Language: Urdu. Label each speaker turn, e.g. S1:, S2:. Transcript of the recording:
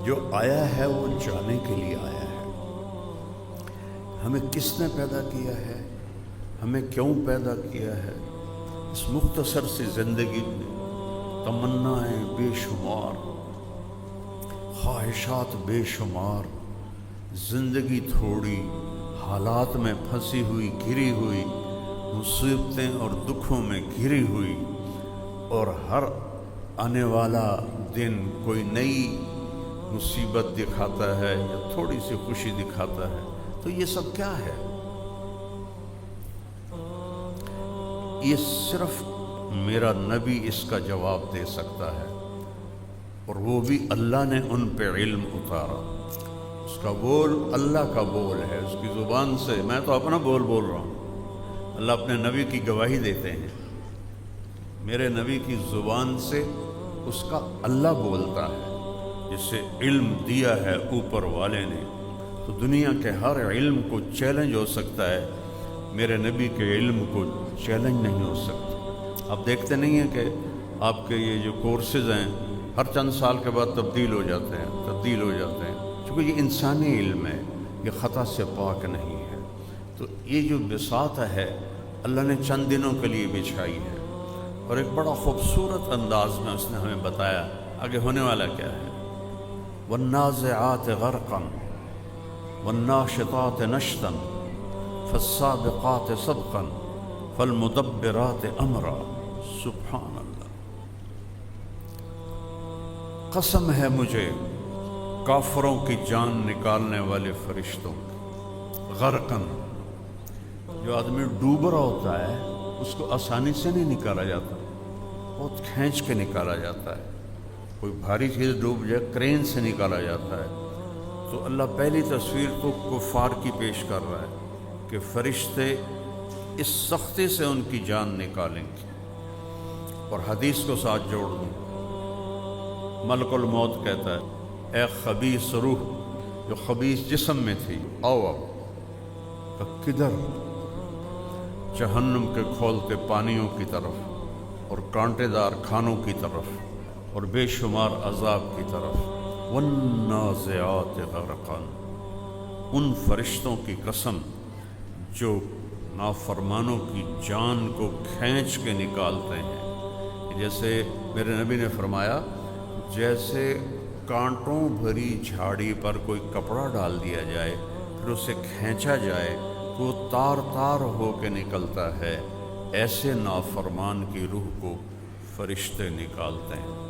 S1: جو آیا ہے وہ جانے کے لیے آیا ہے۔ ہمیں کس نے پیدا کیا ہے، ہمیں کیوں پیدا کیا ہے، اس مختصر سی زندگی میں تمنائیں بے شمار، خواہشات بے شمار، زندگی تھوڑی، حالات میں پھنسی ہوئی، گھری ہوئی، مصیبتیں اور دکھوں میں گھری ہوئی، اور ہر آنے والا دن کوئی نئی مصیبت دکھاتا ہے یا تھوڑی سی خوشی دکھاتا ہے۔ تو یہ سب کیا ہے؟ یہ صرف میرا نبی اس کا جواب دے سکتا ہے، اور وہ بھی اللہ نے ان پہ علم اتارا۔ اس کا بول اللہ کا بول ہے، اس کی زبان سے، میں تو اپنا بول رہا ہوں، اللہ اپنے نبی کی گواہی دیتے ہیں، میرے نبی کی زبان سے اس کا اللہ بولتا ہے، جسے علم دیا ہے اوپر والے نے۔ تو دنیا کے ہر علم کو چیلنج ہو سکتا ہے، میرے نبی کے علم کو چیلنج نہیں ہو سکتا۔ آپ دیکھتے نہیں ہیں کہ آپ کے یہ جو کورسز ہیں ہر چند سال کے بعد تبدیل ہو جاتے ہیں، چونکہ یہ انسانی علم ہے، یہ خطا سے پاک نہیں ہے۔ تو یہ جو بساط ہے اللہ نے چند دنوں کے لیے بچھائی ہے، اور ایک بڑا خوبصورت انداز میں اس نے ہمیں بتایا آگے ہونے والا کیا ہے۔ وَالنَّازِعَاتِ غَرْقًا وَالنَّاشِطَاتِ نَشْطًا فَالسَّابِقَاتِ سَبْقًا فَالْمُدَبِّرَاتِ أَمْرًا۔ سبحان اللہ، قسم ہے مجھے کافروں کی جان نکالنے والے فرشتوں کی۔ غرقاً، جو آدمی ڈوب رہا ہوتا ہے اس کو آسانی سے نہیں نکالا جاتا، بہت کھینچ کے نکالا جاتا ہے۔ کوئی بھاری چیز ڈوب جائے کرین سے نکالا جاتا ہے۔ تو اللہ پہلی تصویر تو کفار کی پیش کر رہا ہے کہ فرشتے اس سختی سے ان کی جان نکالیں گے۔ اور حدیث کو ساتھ جوڑ دوں، ملک الموت کہتا ہے، اے خبیث روح جو خبیث جسم میں تھی، آؤ کہ کدھر؟ جہنم کے کھولتے پانیوں کی طرف، اور کانٹے دار کھانوں کی طرف، اور بے شمار عذاب کی طرف۔ وَالنَّازِعَاتِ غَرْقًا، ان فرشتوں کی قسم جو نافرمانوں کی جان کو کھینچ کے نکالتے ہیں۔ جیسے میرے نبی نے فرمایا، جیسے کانٹوں بھری جھاڑی پر کوئی کپڑا ڈال دیا جائے پھر اسے کھینچا جائے تو وہ تار تار ہو کے نکلتا ہے، ایسے نافرمان کی روح کو فرشتے نکالتے ہیں۔